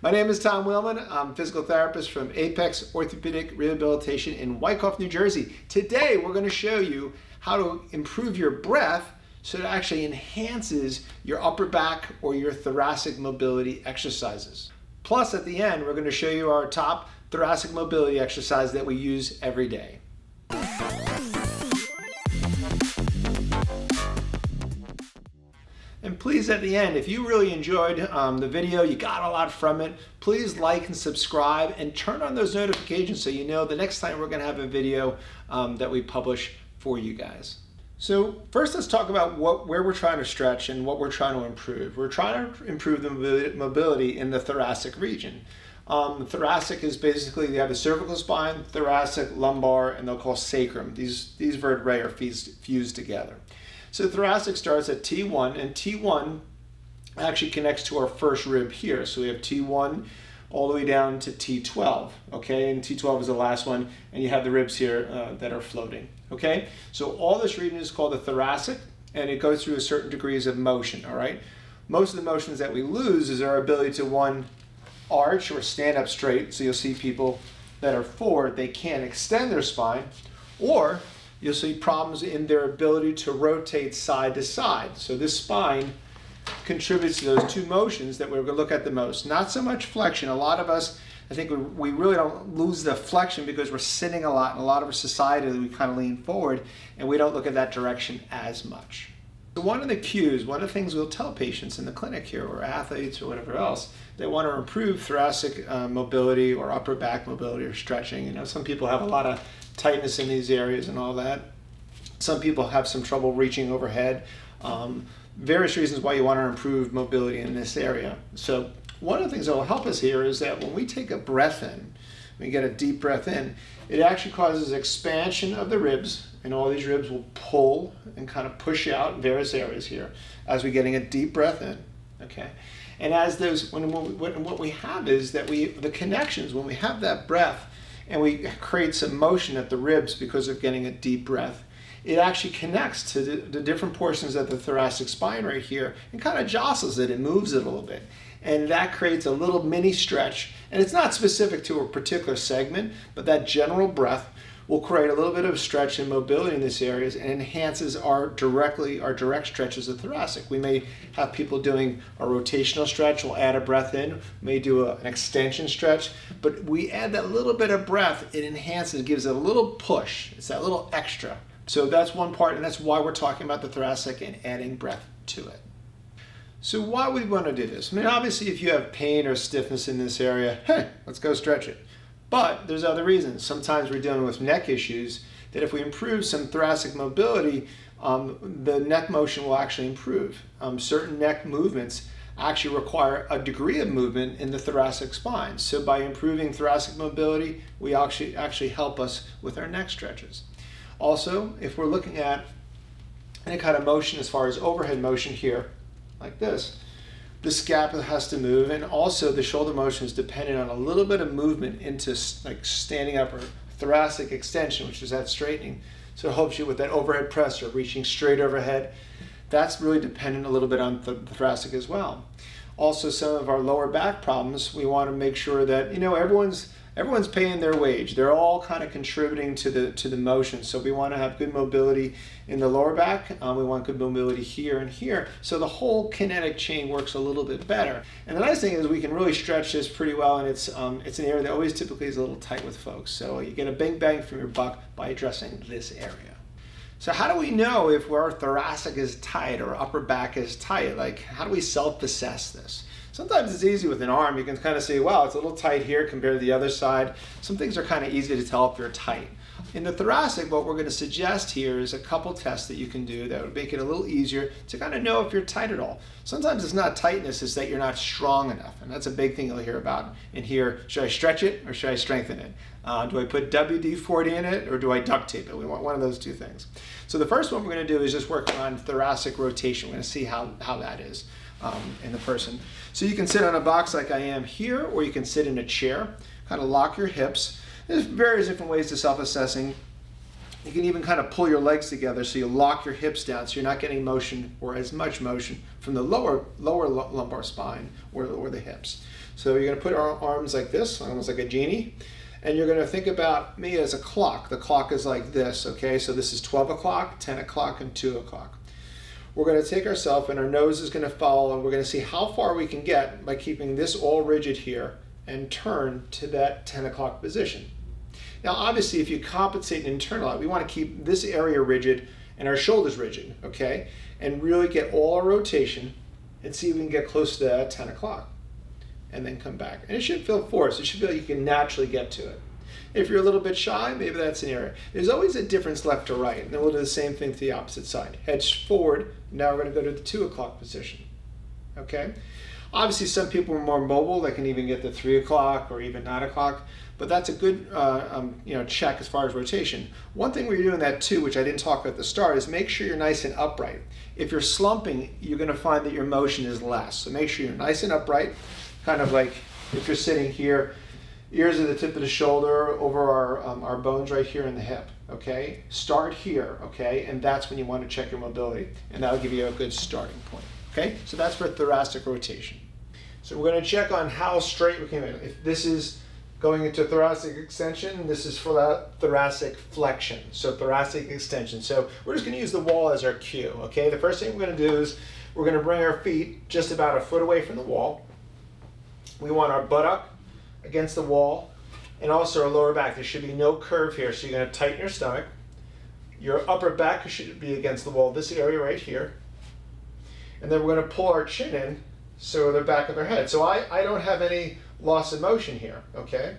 My name is Tom Wheelman. I'm a physical therapist from Apex Orthopedic Rehabilitation in Wyckoff, New Jersey. Today we're going to show you how to improve your breath so it actually enhances your upper back or your thoracic mobility exercises. Plus at the end we're going to show you our top thoracic mobility exercise that we use every day. And please, at the end, if you really enjoyed the video, you got a lot from it, please like and subscribe and turn on those notifications so you know the next time we're going to have a video that we publish for you guys. So first, let's talk about where we're trying to stretch and what we're trying to improve. We're trying to improve the mobility in the thoracic region. Thoracic is basically, you have the cervical spine, thoracic, lumbar, and they'll call sacrum. These vertebrae are fused together. So thoracic starts at T1, and T1 actually connects to our first rib here. So we have T1 all the way down to T12, okay? And T12 is the last one, and you have the ribs here that are floating, okay? So all this region is called the thoracic, and it goes through a certain degrees of motion, all right? Most of the motions that we lose is our ability to, one, arch or stand up straight. So you'll see people that are forward, they can't extend their spine, or you'll see problems in their ability to rotate side to side. So this spine contributes to those two motions that we're going to look at the most. Not so much flexion. A lot of us, I think we really don't lose the flexion because we're sitting a lot. In a lot of our society, we kind of lean forward and we don't look at that direction as much. So one of the cues, one of the things we'll tell patients in the clinic here, or athletes or whatever else, they want to improve thoracic mobility or upper back mobility or stretching. You know, some people have a lot of tightness in these areas and all that. Some people have some trouble reaching overhead. Various reasons why you want to improve mobility in this area. So one of the things that will help us here is that when we take a breath in, we get a deep breath in, it actually causes expansion of the ribs, and all these ribs will pull and kind of push out in various areas here as we're getting a deep breath in, okay? And as those, what we have is that the connections, when we have that breath and we create some motion at the ribs because of getting a deep breath, it actually connects to the different portions of the thoracic spine right here and kind of jostles it and moves it a little bit. And that creates a little mini stretch. And it's not specific to a particular segment, but that general breath will create a little bit of stretch and mobility in these areas and enhances our direct stretches of thoracic. We may have people doing a rotational stretch, we'll add a breath in, may do an extension stretch, but we add that little bit of breath, it enhances, gives it a little push. It's that little extra. So that's one part, and that's why we're talking about the thoracic and adding breath to it. So why would we want to do this? I mean, obviously if you have pain or stiffness in this area, hey, let's go stretch it. But there's other reasons. Sometimes we're dealing with neck issues that if we improve some thoracic mobility, the neck motion will actually improve. Certain neck movements actually require a degree of movement in the thoracic spine. So by improving thoracic mobility, we actually help us with our neck stretches. Also, if we're looking at any kind of motion as far as overhead motion here, like this, the scapula has to move, and also the shoulder motion is dependent on a little bit of movement into like standing up or thoracic extension, which is that straightening. So it helps you with that overhead press or reaching straight overhead. That's really dependent a little bit on the thoracic as well. Also, some of our lower back problems, we want to make sure that, you know, everyone's paying their wage. They're all kind of contributing to the motion. So we want to have good mobility in the lower back. We want good mobility here and here. So the whole kinetic chain works a little bit better. And the nice thing is we can really stretch this pretty well, and it's an area that always typically is a little tight with folks. So you get a big bang from your buck by addressing this area. So how do we know if our thoracic is tight or upper back is tight? Like, how do we self-assess this? Sometimes it's easy with an arm. You can kind of say, wow, it's a little tight here compared to the other side. Some things are kind of easy to tell if they're tight. In the thoracic, what we're going to suggest here is a couple tests that you can do that would make it a little easier to kind of know if you're tight at all. Sometimes it's not tightness, it's that you're not strong enough. And that's a big thing you'll hear about in here. Should I stretch it or should I strengthen it? Do I put WD-40 in it or do I duct tape it? We want one of those two things. So the first one we're going to do is just work on thoracic rotation. We're going to see how that is in the person. So you can sit on a box like I am here, or you can sit in a chair, kind of lock your hips. There's various different ways to self-assessing. You can even kind of pull your legs together so you lock your hips down so you're not getting motion or as much motion from the lower lumbar spine or the hips. So you're going to put our arms like this, almost like a genie, and you're going to think about me as a clock. The clock is like this, okay? So this is 12 o'clock, 10 o'clock, and 2 o'clock. We're going to take ourselves, and our nose is going to follow, and we're going to see how far we can get by keeping this all rigid here and turn to that 10 o'clock position. Now, obviously, if you compensate and internalize, we want to keep this area rigid and our shoulders rigid, okay? And really get all our rotation and see if we can get close to that 10 o'clock. And then come back. And it shouldn't feel forced. It should feel like you can naturally get to it. If you're a little bit shy, maybe that's an area. There's always a difference left to right. And then we'll do the same thing to the opposite side. Head forward. Now we're going to go to the 2 o'clock position. Okay? Obviously, some people are more mobile. They can even get to 3 o'clock or even 9 o'clock. But that's a good check as far as rotation. One thing we're doing that too, which I didn't talk about at the start, is make sure you're nice and upright. If you're slumping, you're going to find that your motion is less. So make sure you're nice and upright, kind of like if you're sitting here, ears at the tip of the shoulder, over our bones right here in the hip. Okay, start here. Okay, and that's when you want to check your mobility, and that'll give you a good starting point. Okay, so that's for thoracic rotation. So we're going to check on how straight we can. If this is going into thoracic extension, this is for that thoracic flexion, so thoracic extension. So we're just going to use the wall as our cue, okay? The first thing we're going to do is we're going to bring our feet just about a foot away from the wall. We want our buttock against the wall and also our lower back. There should be no curve here, so you're going to tighten your stomach. Your upper back should be against the wall, this area right here. And then we're going to pull our chin in, so the back of our head. So I don't have any loss of motion here, okay?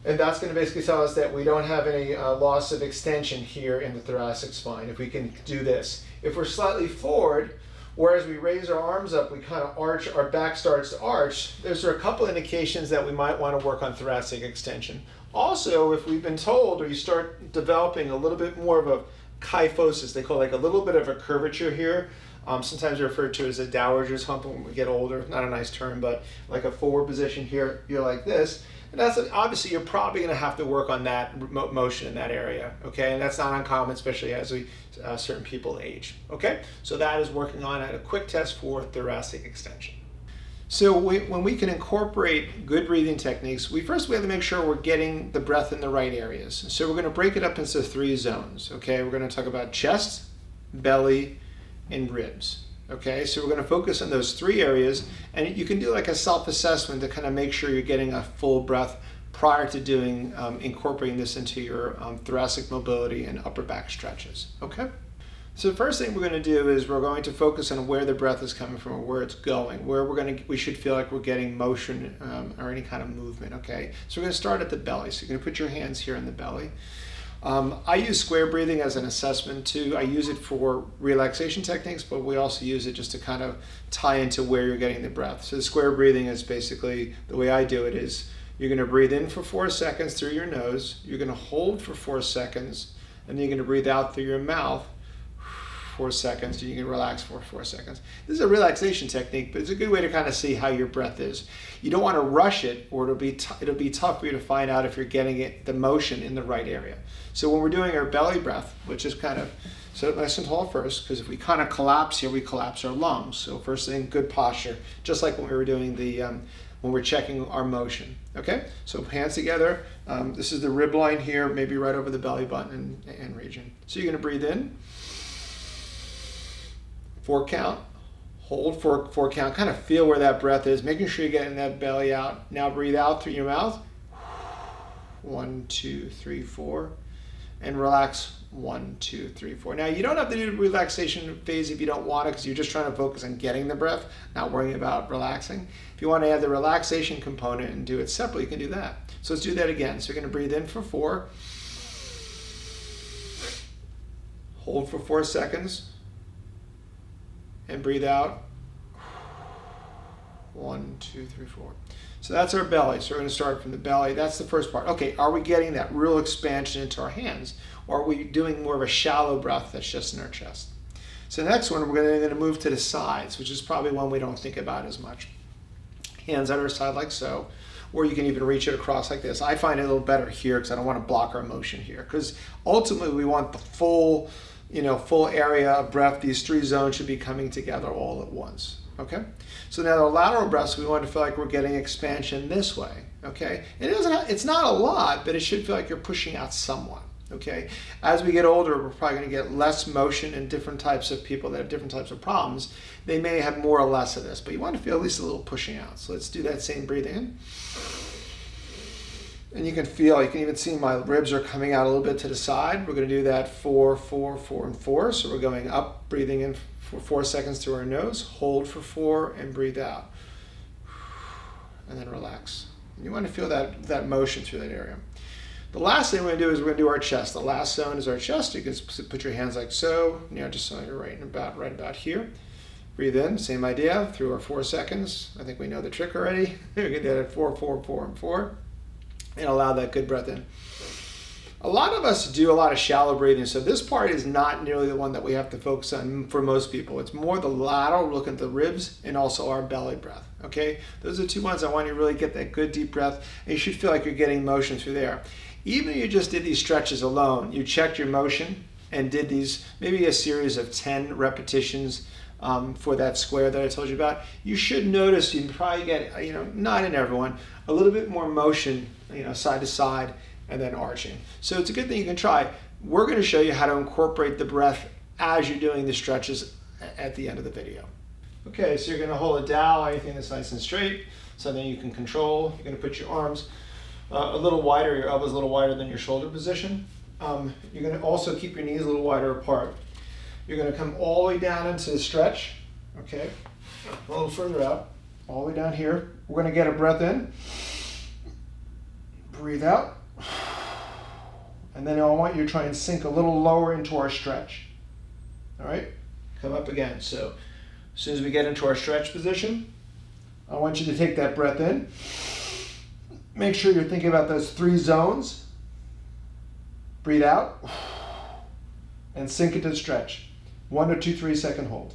And that's going to basically tell us that we don't have any loss of extension here in the thoracic spine if we can do this. If we're slightly forward, whereas we raise our arms up, we kind of arch, our back starts to arch, those are a couple indications that we might want to work on thoracic extension. Also, if we've been told, or you start developing a little bit more of a kyphosis, they call it like a little bit of a curvature here. Sometimes referred to as a dowager's hump when we get older. Not a nice term, but like a forward position here, you're like this. And that's obviously you're probably going to have to work on that motion in that area, okay? And that's not uncommon, especially as certain people age, okay? So that is working on at a quick test for thoracic extension. So when we can incorporate good breathing techniques, we have to make sure we're getting the breath in the right areas. So we're going to break it up into 3 zones, okay? We're going to talk about chest, belly, and ribs. Okay, so we're going to focus on those 3 areas, and you can do like a self-assessment to kind of make sure you're getting a full breath prior to doing incorporating this into your thoracic mobility and upper back stretches. Okay, so the first thing we're going to do is we're going to focus on where the breath is coming from or where it's going, where we should feel like we're getting motion or any kind of movement. Okay, so we're going to start at the belly. So you're going to put your hands here in the belly. I use square breathing as an assessment too. I use it for relaxation techniques, but we also use it just to kind of tie into where you're getting the breath. So the square breathing is basically, the way I do it is, you're going to breathe in for 4 seconds through your nose, you're going to hold for 4 seconds, and then you're going to breathe out through your mouth 4 seconds, and you can relax for 4 seconds. This is a relaxation technique, but it's a good way to kind of see how your breath is. You don't want to rush it, or it'll be tough for you to find out if you're getting the motion in the right area. So when we're doing our belly breath, which is kind of, so nice and tall first, because if we kind of collapse here, we collapse our lungs. So first thing, good posture, just like when we were doing when we're checking our motion. Okay, so hands together. This is the rib line here, maybe right over the belly button and region. So you're going to breathe in. 4 count, hold for 4 count, kind of feel where that breath is, making sure you're getting that belly out. Now breathe out through your mouth. 1, 2, 3, 4, and relax. 1, 2, 3, 4. Now you don't have to do the relaxation phase if you don't want it, because you're just trying to focus on getting the breath, not worrying about relaxing. If you want to add the relaxation component and do it separately, you can do that. So let's do that again. So you're going to breathe in for 4, hold for 4 seconds, and breathe out. 1, 2, 3, 4. So that's our belly. So we're going to start from the belly. That's the first part. Okay, are we getting that real expansion into our hands? Or are we doing more of a shallow breath that's just in our chest? So the next one, we're going to move to the sides, which is probably one we don't think about as much. Hands at our side like so. Or you can even reach it across like this. I find it a little better here because I don't want to block our motion here. Because ultimately we want the full area of breath. These 3 zones should be coming together all at once. okay? So now the lateral breaths, we want to feel like we're getting expansion this way, okay? It's not a lot, but it should feel like you're pushing out somewhat, okay? As we get older, we're probably going to get less motion in different types of people that have different types of problems. They may have more or less of this, but you want to feel at least a little pushing out. So let's do that same breathing in. And you can even see my ribs are coming out a little bit to the side. We're going to do that 4, 4, 4, and 4. So we're going up, breathing in for 4 seconds through our nose, hold for 4, and breathe out. And then relax. And you want to feel that motion through that area. The last thing we're going to do is we're going to do our chest. The last zone is our chest. You can put your hands like so, just so you're right about here. Breathe in, same idea, through our 4 seconds. I think we know the trick already. We get that at 4, 4, 4, and 4. And allow that good breath in. A lot of us do a lot of shallow breathing, so this part is not nearly the one that we have to focus on for most people. It's more the lateral, look at the ribs, and also our belly breath, okay? Those are the 2 ones I want you to really get that good deep breath, and you should feel like you're getting motion through there. Even if you just did these stretches alone, you checked your motion and did these, maybe a series of 10 repetitions for that square that I told you about, you should notice you can probably get, not in everyone, a little bit more motion, side to side and then arching. So it's a good thing you can try. We're going to show you how to incorporate the breath as you're doing the stretches at the end of the video. Okay, so you're going to hold it down, anything that's nice and straight, something you can control. You're going to put your arms a little wider, your elbows a little wider than your shoulder position. You're going to also keep your knees a little wider apart. You're going to come all the way down into the stretch, okay, a little further out, all the way down here. We're going to get a breath in, breathe out, and then I want you to try and sink a little lower into our stretch, all right? Come up again. So as soon as we get into our stretch position, I want you to take that breath in. Make sure you're thinking about those 3 zones. Breathe out, and sink into the stretch. 1 or 2, 3 second hold.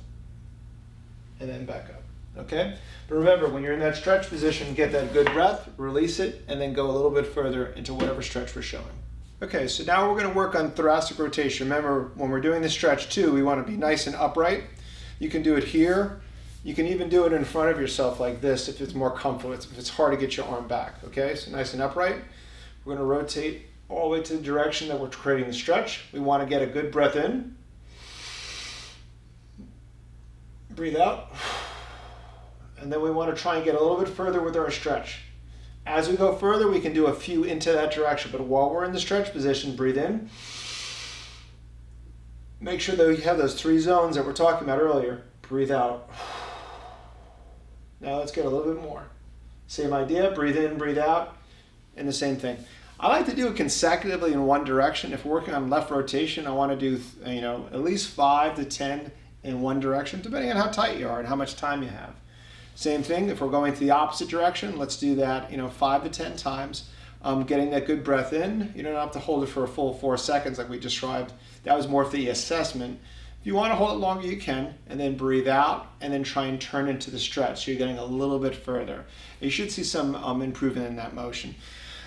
And then back up, okay? But remember, when you're in that stretch position, get that good breath, release it, and then go a little bit further into whatever stretch we're showing. Okay, so now we're gonna work on thoracic rotation. Remember, when we're doing the stretch too, we wanna be nice and upright. You can do it here. You can even do it in front of yourself like this if it's more comfortable, if it's hard to get your arm back, okay? So nice and upright. We're gonna rotate all the way to the direction that we're creating the stretch. We wanna get a good breath in. Breathe out. And then we want to try and get a little bit further with our stretch. As we go further, we can do a few into that direction, but while we're in the stretch position, breathe in. Make sure that you have those 3 zones that we're talking about earlier. Breathe out. Now let's get a little bit more. Same idea, breathe in, breathe out, and the same thing. I like to do it consecutively in one direction. If we're working on left rotation, I want to do at least 5 to 10 in one direction, depending on how tight you are and how much time you have. Same thing, if we're going to the opposite direction, let's do that 5 to 10 times. Getting that good breath in. You don't have to hold it for a full 4 seconds like we described. That was more for the assessment. If you want to hold it longer, you can, and then breathe out, and then try and turn into the stretch. So you're getting a little bit further. You should see some improvement in that motion.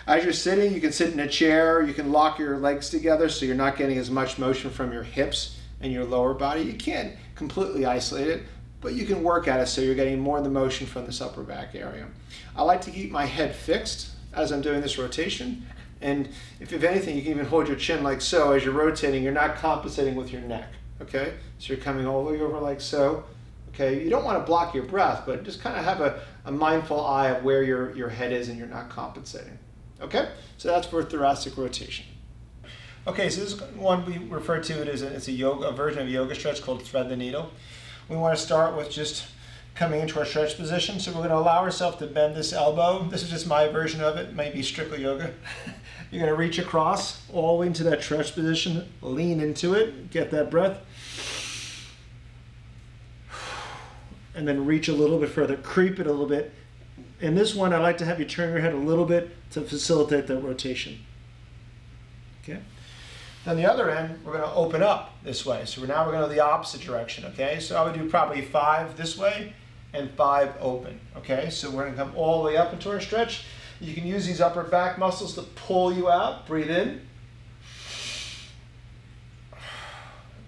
As you're sitting, you can sit in a chair. You can lock your legs together so you're not getting as much motion from your hips and your lower body. You can't completely isolate it, but you can work at it so you're getting more of the motion from this upper back area. I like to keep my head fixed as I'm doing this rotation. And if anything, you can even hold your chin like so. As you're rotating, you're not compensating with your neck, okay? So you're coming all the way over like so, okay? You don't want to block your breath, but just kind of have a mindful eye of where your head is and you're not compensating, okay? So that's for thoracic rotation. Okay, so this one we refer to it as it's a version of a yoga stretch called thread the needle. We want to start with just coming into our stretch position. So we're going to allow ourselves to bend this elbow. This is just my version of it. It might be strictly yoga. You're going to reach across all the way into that stretch position. Lean into it. Get that breath. And then reach a little bit further. Creep it a little bit. In this one, I like to have you turn your head a little bit to facilitate that rotation. Okay. On the other end, we're going to open up this way. So now we're going to go the opposite direction, okay? So I would do probably 5 this way and 5 open, okay? So we're going to come all the way up into our stretch. You can use these upper back muscles to pull you out. Breathe in.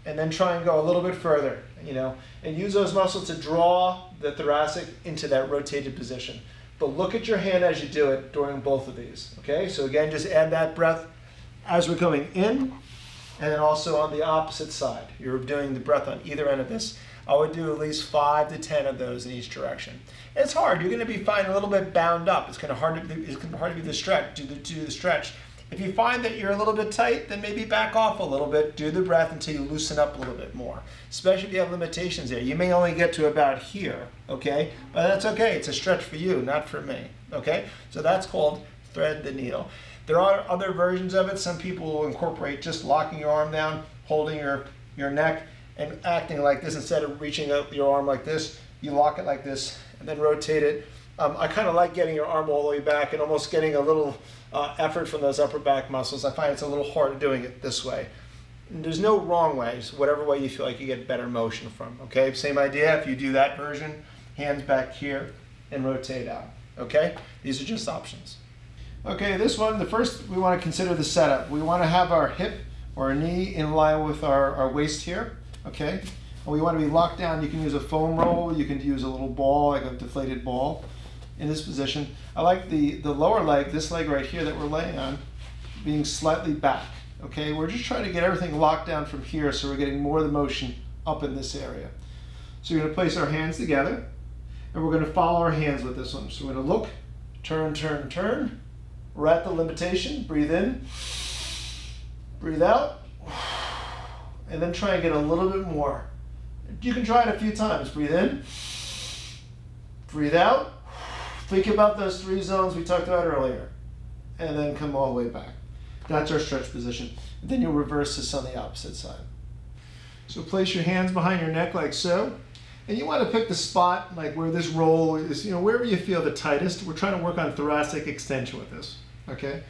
and then try and go a little bit further, and use those muscles to draw the thoracic into that rotated position. But look at your hand as you do it during both of these, okay? So again, just add that breath as we're going in, and then also on the opposite side. You're doing the breath on either end of this. I would do at least 5 to 10 of those in each direction. It's hard. You're going to be finding a little bit bound up. It's going to hard to do the stretch. Do the stretch. If you find that you're a little bit tight, then maybe back off a little bit. Do the breath until you loosen up a little bit more. Especially if you have limitations there. You may only get to about here, okay? But that's okay. It's a stretch for you, not for me, okay? So that's called thread the needle. There are other versions of it. Some people will incorporate just locking your arm down, holding your neck, and acting like this. Instead of reaching up your arm like this, you lock it like this and then rotate it. I kind of like getting your arm all the way back and almost getting a little effort from those upper back muscles. I find it's a little hard doing it this way. And there's no wrong ways. Whatever way you feel like you get better motion from. Okay, same idea. If you do that version, hands back here and rotate out. Okay, these are just options. Okay, this one, the first we want to consider the setup. We want to have our hip or our knee in line with our waist here. Okay, and we want to be locked down. You can use a foam roll, you can use a little ball, like a deflated ball in this position. I like the lower leg, this leg right here that we're laying on, being slightly back. Okay, we're just trying to get everything locked down from here so we're getting more of the motion up in this area. So we're going to place our hands together and we're going to follow our hands with this one. So we're going to look, turn, turn, turn. We're at the limitation. Breathe in, breathe out. And then try and get a little bit more. You can try it a few times. Breathe in, breathe out. Think about those 3 zones we talked about earlier. And then come all the way back. That's our stretch position. And then you'll reverse this on the opposite side. So place your hands behind your neck like so. And you want to pick the spot like where this roll is, wherever you feel the tightest. We're trying to work on thoracic extension with this, okay?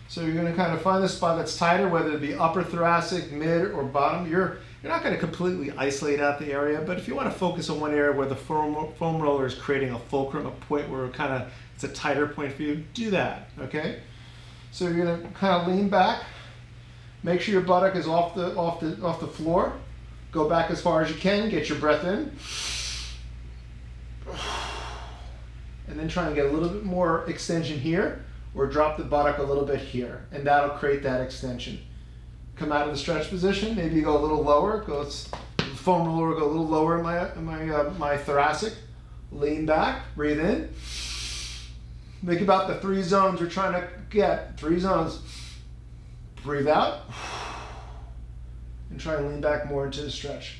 So you're going to kind of find the spot that's tighter, whether it be upper thoracic, mid, or bottom. You're not going to completely isolate out the area, but if you want to focus on one area where the foam roller is creating a fulcrum, a point where it's a tighter point for you, do that, okay? So you're going to kind of lean back. Make sure your buttock is off the floor. Go back as far as you can. Get your breath in. And then try and get a little bit more extension here, or drop the buttock a little bit here, and that'll create that extension. Come out of the stretch position. Maybe you go a little lower. Foam roller, go a little lower in my thoracic. Lean back. Breathe in. Think about the 3 zones we're trying to get. 3 zones. Breathe out. And try and lean back more into the stretch.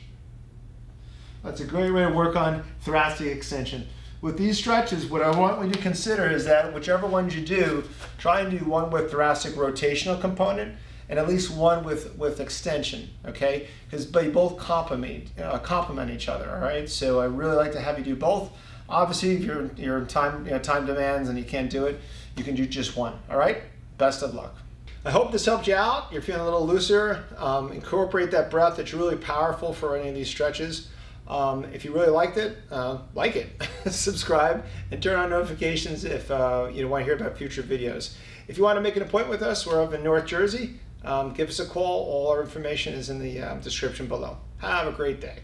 That's a great way to work on thoracic extension. With these stretches, what I want you to consider is that whichever ones you do, try and do one with thoracic rotational component and at least one with extension, okay? Because they both complement each other, all right? So I really like to have you do both. Obviously, if your time demands and you can't do it, you can do just one, all right? Best of luck. I hope this helped you out. You're feeling a little looser. Incorporate that breath. It's really powerful for any of these stretches. If you really liked it, like it, subscribe, and turn on notifications if you want to hear about future videos. If you want to make an appointment with us, we're up in North Jersey. Give us a call. All our information is in the description below. Have a great day.